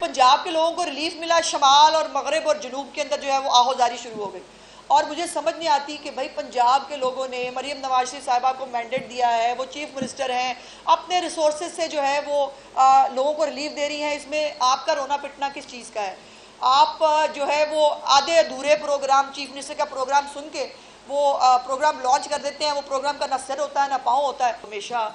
पंजाब के लोगों को रिलीफ मिला, शमाल और मगरब और जनूब के अंदर जो है वो आहोजारी शुरू हो गई। और मुझे समझ नहीं आती कि भाई पंजाब के लोगों ने मरीम नवाज शरीफ साहिबा को मैंडेट दिया है, वो चीफ मिनिस्टर हैं, अपने रिसोर्सेज से जो है वो लोगों को रिलीफ दे रही हैं, इसमें आपका रोना पिटना किस चीज़ का है? आप जो है वो आधे अधूरे प्रोग्राम, चीफ मिनिस्टर का प्रोग्राम सुन के वो प्रोग्राम लॉन्च कर देते हैं, वो प्रोग्राम का ना सिर होता है ना पाँव होता है। हमेशा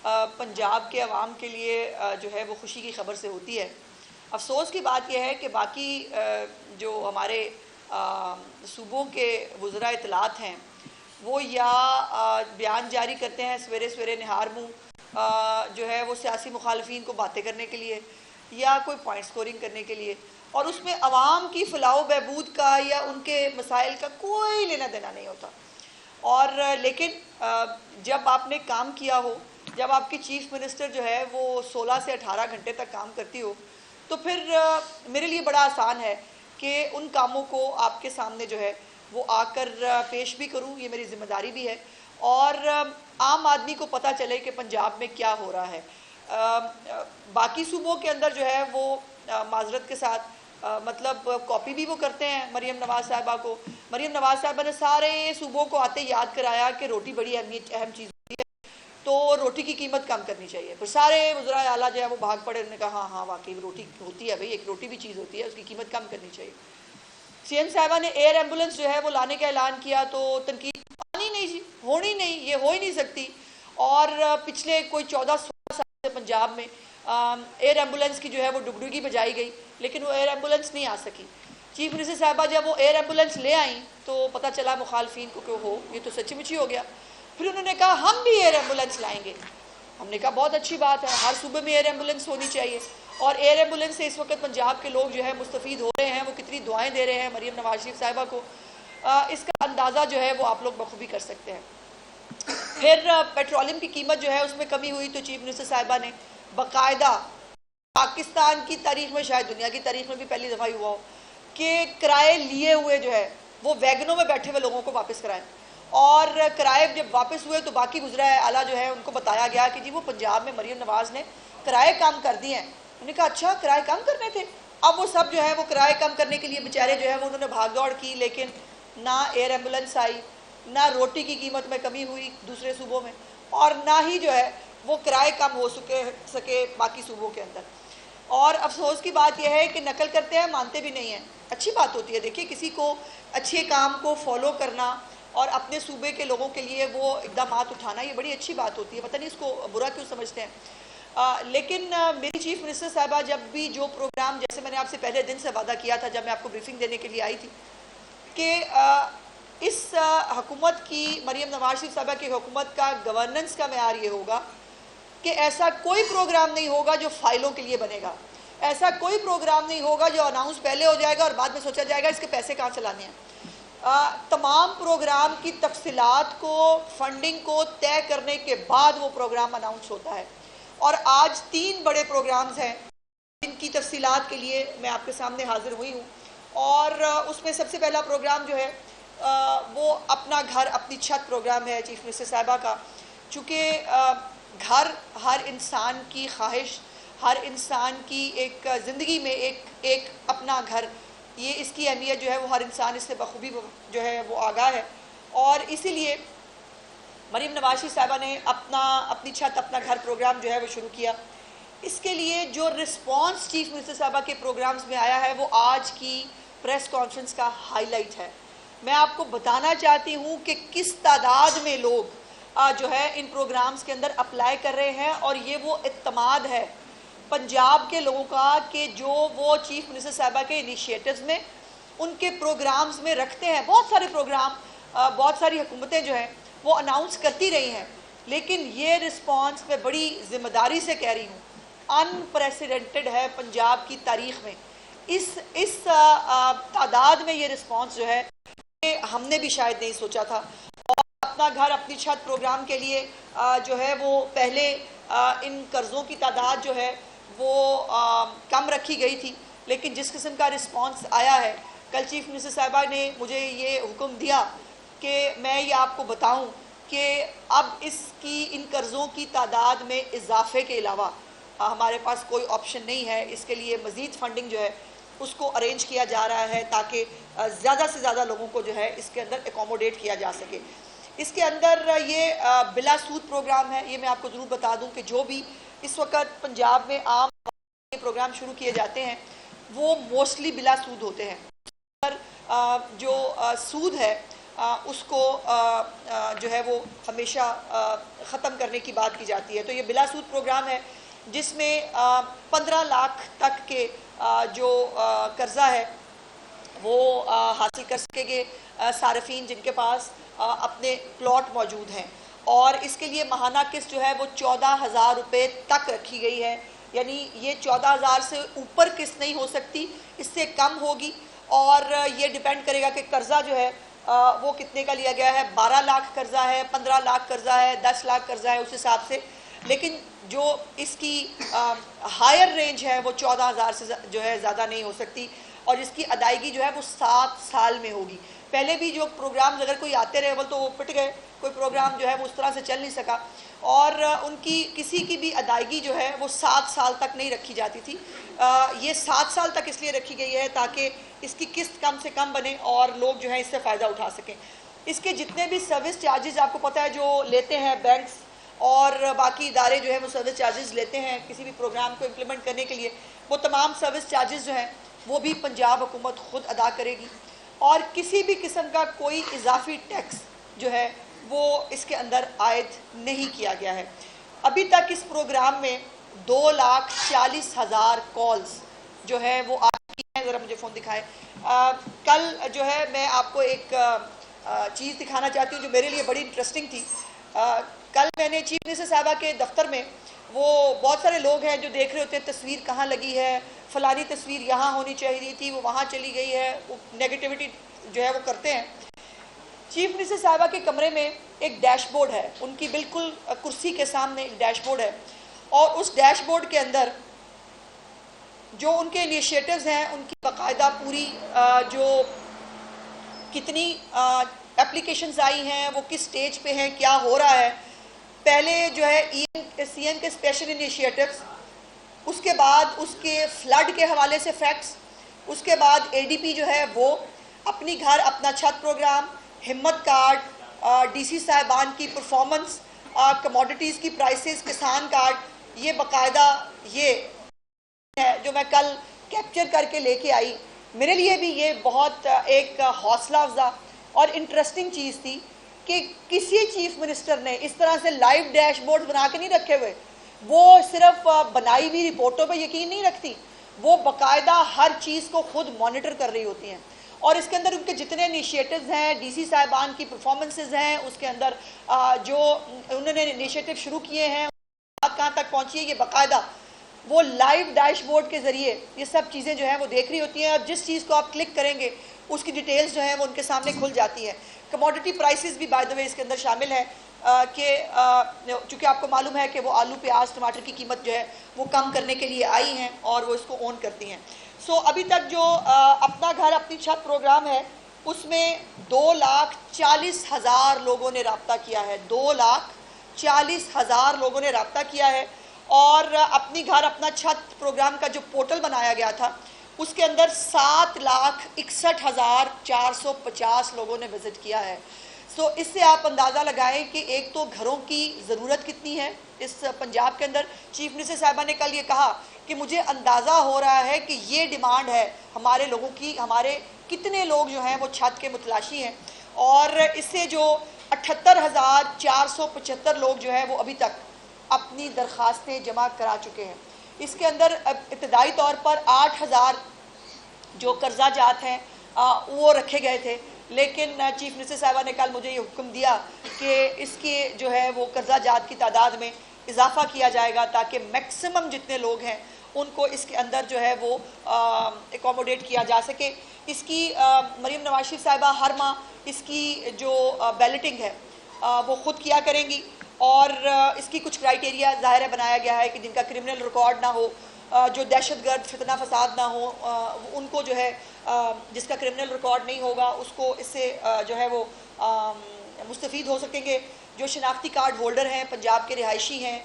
पंजाब के अवाम के लिए जो है वो खुशी की खबर से होती है। अफसोस की बात यह है कि बाकी जो हमारे सूबों के वज़रा इत्तलात हैं वो या बयान जारी करते हैं सवेरे सवेरे निहार मुँह जो है वो सियासी मुखालफीन को बातें करने के लिए या कोई पॉइंट स्कोरिंग करने के लिए, और उसमें अवाम की फलाह बहबूद का या उनके मसाइल का कोई लेना देना नहीं होता। और लेकिन जब आपने काम किया हो, जब आपकी चीफ मिनिस्टर जो है वो 16 से 18 घंटे तक काम करती हो, तो फिर मेरे लिए बड़ा आसान है कि उन कामों को आपके सामने जो है वो आकर पेश भी करूं, ये मेरी जिम्मेदारी भी है, और आम आदमी को पता चले कि पंजाब में क्या हो रहा है। बाकी सूबों के अंदर जो है वो माजरत के साथ मतलब कॉपी भी वो करते हैं मरीम नवाज साहिबा को। मरीम नवाज साहिबा ने सारे सूबों को आते याद कराया कि रोटी बड़ी अहम चीज़ होती है, तो रोटी की कीमत कम करनी चाहिए। फिर सारे वज़रा आला जो है वो भाग पड़े, उन्होंने कहा हाँ हाँ वाकई रोटी होती है भाई, एक रोटी भी चीज़ होती है, उसकी कीमत कम करनी चाहिए। सीएम साहिबा ने एयर एम्बुलेंस जो है वो लाने का ऐलान किया, तो तनकीद आनी नहीं जी, होनी नहीं, ये हो ही नहीं सकती। और पिछले कोई 14-16 साल से पंजाब में एयर एम्बुलेंस की जो है वो डुगडुगी बजाई गई, लेकिन वो एयर एम्बुलेंस नहीं आ सकी। चीफ मिनिस्टर साहिबा जब वो एयर एम्बुलेंस ले आई तो पता चला मुखालफीन को कि हो ये तो सच्ची हो गया। फिर उन्होंने कहा हम भी एयर एम्बुलेंस लाएंगे। हमने कहा बहुत अच्छी बात है, हर सूबे में एयर एम्बुलेंस होनी चाहिए। और एयर एम्बुलेंस से इस वक्त पंजाब के लोग जो है मुस्तफ़ीद हो रहे हैं, वो कितनी दुआएं दे रहे हैं मरीम नवाज शरीफ साहिबा को, इसका अंदाज़ा जो है वो आप लोग बखूबी कर सकते हैं। फिर पेट्रोलियम की कीमत जो है उसमें कमी हुई, तो चीफ मिनिस्टर साहिबा ने बाकायदा, पाकिस्तान की तारीख में शायद दुनिया की तारीख में भी पहली दफ़ा हुआ हो कि किराए लिए हुए जो है वो वैगनों में बैठे हुए लोगों को वापस कराएं। और किराए जब वापस हुए तो बाकी गुजरा आला जो है उनको बताया गया कि जी वो पंजाब में मरीम नवाज ने किराए कम कर दिए हैं। उन्होंने कहा अच्छा किराए कम करने थे। अब वो सब जो है वो किराए कम करने के लिए बेचारे जो है वो उन्होंने भाग दौड़ की, लेकिन ना एयर एम्बुलेंस आई, ना रोटी की कीमत में कमी हुई दूसरे सूबों में, और ना ही जो है वो किराए कम हो सके बाकी सूबों के अंदर। और अफसोस की बात यह है कि नकल करते हैं, मानते भी नहीं हैं। अच्छी बात होती है, देखिए किसी को अच्छे काम को फॉलो करना और अपने सूबे के लोगों के लिए वो इक़दाम उठाना, ये बड़ी अच्छी बात होती है। पता नहीं इसको बुरा क्यों समझते हैं। लेकिन मेरी चीफ मिनिस्टर साहिबा जब भी जो प्रोग्राम, जैसे मैंने आपसे पहले दिन से वादा किया था जब मैं आपको ब्रीफिंग देने के लिए आई थी कि इस हुकूमत की, मरीम नवाज शरीफ साहिबा की हुकूमत का गवर्नेंस का मेयार ये होगा कि ऐसा कोई प्रोग्राम नहीं होगा जो फाइलों के लिए बनेगा, ऐसा कोई प्रोग्राम नहीं होगा जो अनाउंस पहले हो जाएगा और बाद में सोचा जाएगा इसके पैसे कहाँ चलाने हैं। तमाम प्रोग्राम की तफसीलात को, फंडिंग को तय करने के बाद वो प्रोग्राम अनाउंस होता है। और आज 3 बड़े प्रोग्राम्स हैं जिनकी तफसीलात के लिए मैं आपके सामने हाजिर हुई हूँ। और उसमें सबसे पहला प्रोग्राम जो है वो अपना घर अपनी छत प्रोग्राम है चीफ मिनिस्टर साहिबा का। चूँकि घर हर इंसान की ख्वाहिश, हर इंसान की एक ज़िंदगी में एक अपना घर, ये इसकी अहमियत जो है वो हर इंसान इससे बखूबी जो है वो आगाह है। और इसीलिए मरीम नवाज शरीफ साहिबा ने अपनी छत अपना घर प्रोग्राम जो है वो शुरू किया। इसके लिए जो रिस्पांस चीफ मिनिस्टर साहिबा के प्रोग्राम्स में आया है वो आज की प्रेस कॉन्फ्रेंस का हाईलाइट है। मैं आपको बताना चाहती हूँ कि किस तादाद में लोग जो है इन प्रोग्राम्स के अंदर अप्लाई कर रहे हैं, और ये वो इत्तमाद है पंजाब के लोगों का कि जो वो चीफ मिनिस्टर साहिबा के इनिशिएटिव्स में, उनके प्रोग्राम्स में रखते हैं। बहुत सारे प्रोग्राम, बहुत सारी हुकूमतें जो हैं वो अनाउंस करती रही हैं, लेकिन ये रिस्पांस मैं बड़ी ज़िम्मेदारी से कह रही हूँ अनप्रेसिडेंटेड है पंजाब की तारीख़ में। इस तादाद में ये रिस्पांस जो है ये हमने भी शायद नहीं सोचा था। और अपना घर अपनी छत प्रोग्राम के लिए जो है वो पहले इन कर्ज़ों की तादाद जो है वो कम रखी गई थी, लेकिन जिस किस्म का रिस्पांस आया है, कल चीफ मिनिस्टर साहिबा ने मुझे ये हुक्म दिया कि मैं ये आपको बताऊं कि अब इन कर्ज़ों की तादाद में इजाफे के अलावा हमारे पास कोई ऑप्शन नहीं है, इसके लिए मज़ीद फंडिंग जो है उसको अरेंज किया जा रहा है ताकि ज़्यादा से ज़्यादा लोगों को जो है इसके अंदर एकोमोडेट किया जा सके। इसके अंदर ये बिला सूद प्रोग्राम है। ये मैं आपको ज़रूर बता दूं कि जो भी इस वक्त पंजाब में आम प्रोग्राम शुरू किए जाते हैं वो मोस्टली बिला सूद होते हैं। पर जो सूद है उसको जो है वो हमेशा ख़त्म करने की बात की जाती है। तो ये बिला सूद प्रोग्राम है जिसमें 15 लाख तक के जो कर्ज़ा है वो हासिल कर सकेंगे सारफीन जिनके पास अपने प्लॉट मौजूद हैं। और इसके लिए माहाना किस्त जो है वो 14,000 रुपये तक रखी गई है, यानी ये 14,000 से ऊपर किस्त नहीं हो सकती, इससे कम होगी। और ये डिपेंड करेगा कि कर्ज़ा जो है वो कितने का लिया गया है। 12 लाख कर्ज़ा है, 15 लाख कर्ज़ा है, 10 लाख कर्ज़ा है, उस हिसाब से। लेकिन जो इसकी हायर रेंज है वो 14,000 से जो है ज़्यादा नहीं हो सकती और इसकी अदायगी जो है वो 7 साल में होगी। पहले भी जो प्रोग्राम्स अगर कोई आते रहे तो वो पिट गए, कोई प्रोग्राम जो है वो उस तरह से चल नहीं सका और उनकी किसी की भी अदायगी जो है वो 7 साल तक नहीं रखी जाती थी। ये 7 साल तक इसलिए रखी गई है ताकि इसकी किस्त कम से कम बने और लोग जो है इससे फ़ायदा उठा सकें। इसके जितने भी सर्विस चार्जेस आपको पता है जो लेते हैं बैंक्स और बाकी इदारे जो है वो सर्विस चार्जेस लेते हैं किसी भी प्रोग्राम को इम्प्लीमेंट करने के लिए, वो तमाम सर्विस चार्जेस जो हैं वो भी पंजाब हुकूमत ख़ुद अदा करेगी और किसी भी किस्म का कोई इजाफी टैक्स जो है वो इसके अंदर आयद नहीं किया गया है। अभी तक इस प्रोग्राम में 2,40,000 कॉल्स जो है वो आ चुकी हैं। ज़रा मुझे फ़ोन दिखाएं। कल जो है मैं आपको एक चीज़ दिखाना चाहती हूँ जो मेरे लिए बड़ी इंटरेस्टिंग थी। कल मैंने चीफ मिनिस्टर साहबा के दफ्तर में वो बहुत सारे लोग हैं जो देख रहे होते हैं तस्वीर कहाँ लगी है, फ़लानी तस्वीर यहाँ होनी चाहिए थी, वो वहाँ चली गई है, वो नेगेटिविटी जो है वो करते हैं। चीफ मिनिस्टर साहबा के कमरे में एक डैशबोर्ड है, उनकी बिल्कुल कुर्सी के सामने एक डैशबोर्ड है और उस डैशबोर्ड के अंदर जो उनके इनिशिएटिव्स हैं उनकी बाकायदा पूरी जो कितनी एप्लीकेशंस आई हैं, वो किस स्टेज पे हैं, क्या हो रहा है। पहले जो है सीएम के स्पेशल इनिशिएटिव्स, उसके बाद उसके फ्लड के हवाले से फैक्ट्स, उसके बाद एडीपी जो है वो अपनी घर अपना छत प्रोग्राम, हिम्मत कार्ड, डीसी साहिबान की परफॉर्मेंस, कमोडिटीज़ की प्राइसेस, किसान कार्ड, ये बाकायदा ये है जो मैं कल कैप्चर करके लेके आई। मेरे लिए भी ये बहुत एक हौसला अफजा और इंटरेस्टिंग चीज़ थी कि किसी चीफ मिनिस्टर ने इस तरह से लाइव डैशबोर्ड बना के नहीं रखे हुए। वो सिर्फ बनाई हुई रिपोर्टों पे यकीन नहीं रखती, वो बाकायदा हर चीज़ को खुद मॉनिटर कर रही होती हैं और इसके अंदर उनके जितने इनिशिएटिव्स हैं, डीसी साहिबान की परफॉर्मेंसेस हैं, उसके अंदर जो उन्होंने इनिशिएटिव शुरू किए हैं बात कहाँ तक पहुँची है, ये बाकायदा वो लाइव डैशबोर्ड के ज़रिए ये सब चीज़ें जो हैं वो देख रही होती हैं और जिस चीज़ को आप क्लिक करेंगे उसकी डिटेल्स जो है वो उनके सामने खुल जाती है। कमोडिटी प्राइसेस भी बाय द वे इसके अंदर शामिल है कि चूँकि आपको मालूम है कि वो आलू, प्याज, टमाटर की कीमत जो है वो कम करने के लिए आई हैं और वो इसको ओन करती हैं। सो अभी तक जो अपना घर अपनी छत प्रोग्राम है उसमें 2,40,000 लोगों ने रब्ता किया है। 2,40,000 लोगों ने रब्ता किया है और अपनी घर अपना छत प्रोग्राम का जो पोर्टल बनाया गया था उसके अंदर 7,61,450 लोगों ने विज़िट किया है। सो इससे आप अंदाज़ा लगाएं कि एक तो घरों की ज़रूरत कितनी है इस पंजाब के अंदर। चीफ मिनिस्टर साहिबा ने कल ये कहा कि मुझे अंदाज़ा हो रहा है कि ये डिमांड है हमारे लोगों की, हमारे कितने लोग जो हैं वो छत के मुतलाशी हैं और इससे जो 78,475 लोग जो है वो अभी तक अपनी दरख्वास्तें जमा करा चुके हैं। इसके अंदर इब्तदाई तौर पर 8,000 जो कर्जा जात हैं वो रखे गए थे, लेकिन चीफ मिनिस्टर साहिबा ने कल मुझे ये हुक्म दिया कि इसके जो है वो कर्जा जात की तादाद में इजाफा किया जाएगा ताकि मैक्सिमम जितने लोग हैं उनको इसके अंदर जो है वो एकोमोडेट किया जा सके। इसकी मरीम नवाज शरीफ साहिबा हर माह इसकी जो बैलेटिंग है वो ख़ुद किया करेंगी और इसकी कुछ क्राइटेरिया ज़ाहिर है बनाया गया है कि जिनका क्रिमिनल रिकॉर्ड ना हो, जो दहशतगर्द फितना फसाद ना हो, उनको जो है जिसका क्रिमिनल रिकॉर्ड नहीं होगा उसको इससे जो है वो मुस्तफ़ीद हो सकेंगे। जो शनाख्ती कार्ड होल्डर हैं, पंजाब के रिहायशी हैं,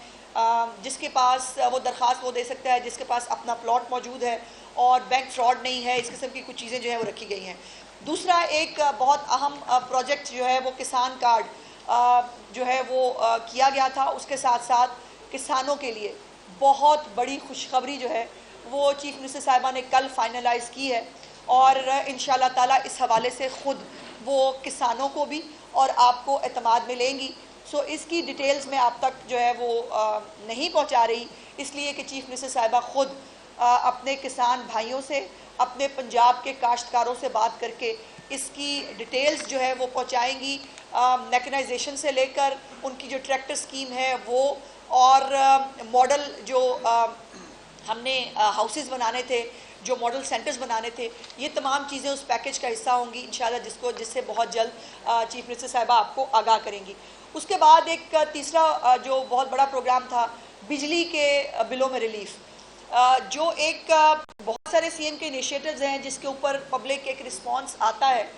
जिसके पास वो दरख्वास्त वो दे सकता है, जिसके पास अपना प्लॉट मौजूद है और बैंक फ्रॉड नहीं है, इस किस्म की कुछ चीज़ें जो है वो रखी गई हैं। दूसरा एक बहुत अहम प्रोजेक्ट जो है वो किसान कार्ड जो है वो किया गया था। उसके साथ साथ किसानों के लिए बहुत बड़ी खुशखबरी जो है वो चीफ मिनिस्टर साहिबा ने कल फाइनलाइज़ की है और इंशाअल्लाह ताला इस हवाले से ख़ुद वो किसानों को भी और आपको एतमाद में लेंगी। सो इसकी डिटेल्स में आप तक जो है वो नहीं पहुंचा रही, इसलिए कि चीफ मिनिस्टर साहिबा ख़ुद अपने किसान भाइयों से, अपने पंजाब के काश्तकारों से बात करके इसकी डिटेल्स जो है वो पहुंचाएंगी। मैकेनाइजेशन से लेकर उनकी जो ट्रैक्टर स्कीम है वो, और मॉडल जो हमने हाउसेस बनाने थे, जो मॉडल सेंटर्स बनाने थे, ये तमाम चीज़ें उस पैकेज का हिस्सा होंगी इंशाल्लाह, जिससे बहुत जल्द चीफ मिनिस्टर साहिबा आपको आगाह करेंगी। उसके बाद एक तीसरा जो बहुत बड़ा प्रोग्राम था बिजली के बिलों में रिलीफ, जो एक बहुत सारे सीएम के इनिशिएटिव्स हैं जिसके ऊपर पब्लिक एक रिस्पांस आता है,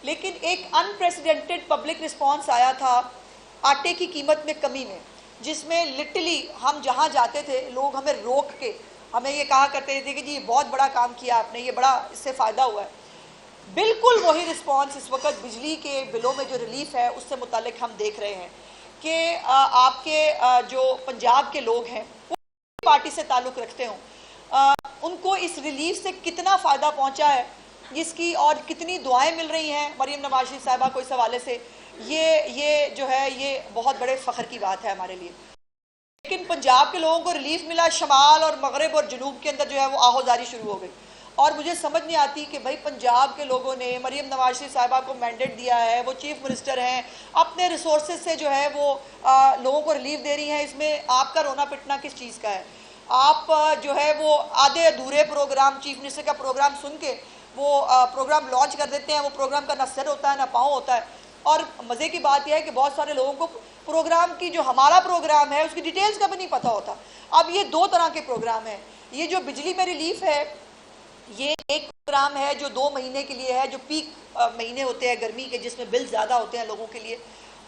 लेकिन एक अनप्रेसिडेंटेड पब्लिक रिस्पांस आया था आटे की कीमत में कमी में, जिसमें लिटरली हम जहाँ जाते थे लोग हमें रोक के हमें ये कहा करते थे कि जी ये बहुत बड़ा काम किया आपने, ये बड़ा इससे फ़ायदा हुआ है। बिल्कुल वही रिस्पांस इस वक्त बिजली के बिलों में जो रिलीफ है उससे मुतालिक हम देख रहे हैं कि आपके जो पंजाब के लोग हैं वो पार्टी से ताल्लुक़ रखते हों, उनको इस रिलीफ से कितना फ़ायदा पहुँचा है, इसकी और कितनी दुआएं मिल रही हैं मरीम नवाज शरीफ साहिबा को इस हवाले से, ये जो है ये बहुत बड़े फ़ख्र की बात है हमारे लिए। लेकिन पंजाब के लोगों को रिलीफ मिला, शमाल और मगरब और जनूब के अंदर जो है वो आहोजारी शुरू हो गई। और मुझे समझ नहीं आती कि भाई पंजाब के लोगों ने मरीम नवाज शरीफ साहिबा को मैंडेट दिया है, वो चीफ मिनिस्टर हैं, अपने रिसोर्सेज से जो है वो लोगों को रिलीफ दे रही हैं, इसमें आपका रोना पिटना किस चीज़ का है? आप जो है वो आधे अधूरे प्रोग्राम, चीफ मिनिस्टर का प्रोग्राम सुन के वो प्रोग्राम लॉन्च कर देते हैं, वो प्रोग्राम का ना सर होता है ना पाँव होता है। और मज़े की बात यह है कि बहुत सारे लोगों को प्रोग्राम की, जो हमारा प्रोग्राम है उसकी डिटेल्स का भी नहीं पता होता। अब ये दो तरह के प्रोग्राम हैं। ये जो बिजली में रिलीफ है, ये एक प्रोग्राम है जो 2 महीने के लिए है, जो पीक महीने होते हैं गर्मी के, जिसमें बिल ज़्यादा होते हैं लोगों के लिए।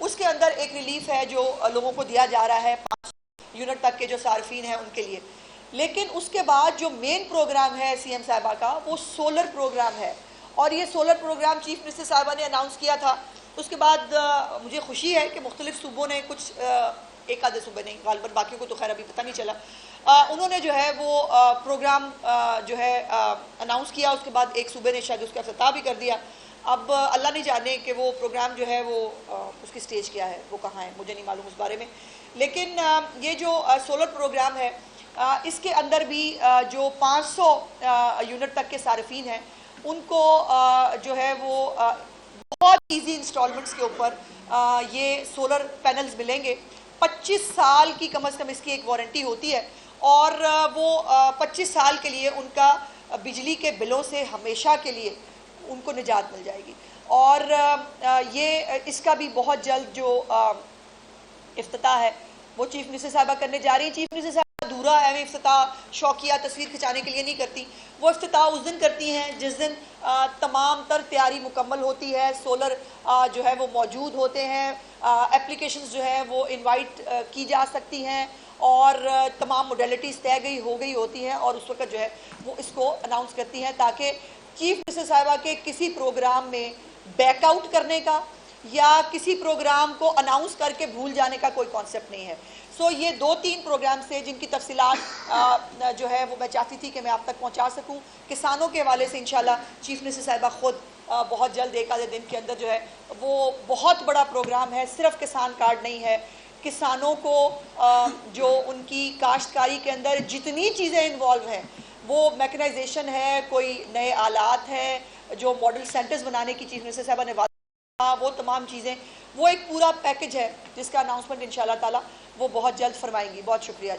उसके अंदर एक रिलीफ है जो लोगों को दिया जा रहा है 5 यूनिट तक के जो सार्फिन हैं उनके लिए। लेकिन उसके बाद जो मेन प्रोग्राम है सीएम साहिबा का, वो सोलर प्रोग्राम है, और ये सोलर प्रोग्राम चीफ मिनिस्टर साहिबा ने अनाउंस किया था। उसके बाद मुझे खुशी है कि मुख्तलिफ सूबों ने, कुछ एक आधे सूबे नहीं, गालबन बाकियों को तो खैर अभी पता नहीं चला, उन्होंने जो है वो प्रोग्राम जो है अनाउंस किया। उसके बाद एक सूबे ने शायद उसका इफ्तिताह भी कर दिया। अब अल्लाह नहीं जाने कि वो प्रोग्राम जो है वो उसकी स्टेज क्या है, वो कहाँ है, मुझे नहीं मालूम उस बारे में। लेकिन ये जो सोलर प्रोग्राम है, इसके अंदर भी जो 500 यूनिट तक के सार्फिन हैं उनको जो है वो बहुत इजी इंस्टॉलमेंट्स के ऊपर ये सोलर पैनल्स मिलेंगे। 25 साल की कम से कम इसकी एक वारंटी होती है, और वो 25 साल के लिए उनका बिजली के बिलों से हमेशा के लिए उनको निजात मिल जाएगी। और ये इसका भी बहुत जल्द जो इफ्तिताह है वो चीफ मिनिस्टर साहिबा करने जा रही है। चीफ मिनिस्टर साहिबा अधूरा है इफ्तिताह शौकिया तस्वीर खिंचाने के लिए नहीं करती, वो इफ्तिताह उस दिन करती हैं जिस दिन तमाम तर तैयारी मुकम्मल होती है, सोलर जो है वो मौजूद होते हैं, एप्लीकेशंस जो है वो इनवाइट की जा सकती हैं, और तमाम मोडेलिटीज़ तय हो गई होती हैं, और उस वक्त जो है वो इसको अनाउंस करती हैं, ताकि चीफ मिनिस्टर साहिबा के किसी प्रोग्राम में बैकआउट करने का या किसी प्रोग्राम को अनाउंस करके भूल जाने का कोई कॉन्सेप्ट नहीं है। सो ये 2-3 प्रोग्राम से जिनकी तफसीलात जो है वो मैं चाहती थी कि मैं आप तक पहुंचा सकूं। किसानों के हवाले से इंशाल्लाह चीफ मिनिस्टर साहिबा ख़ुद बहुत जल्द एक आधे दिन के अंदर जो है वो बहुत बड़ा प्रोग्राम है, सिर्फ किसान कार्ड नहीं है, किसानों को जो उनकी काश्तकारी के अंदर जितनी चीज़ें इन्वॉल्व हैं, वो मैकेनाइजेशन है, कोई नए आलात हैं, जो मॉडल सेंटर्स बनाने की चीफ मिनिस्टर साहिबा ने वो तमाम चीज़ें, वो एक पूरा पैकेज है जिसका अनाउंसमेंट इंशाल्लाह ताला वो बहुत जल्द फरमाएंगी। बहुत शुक्रिया।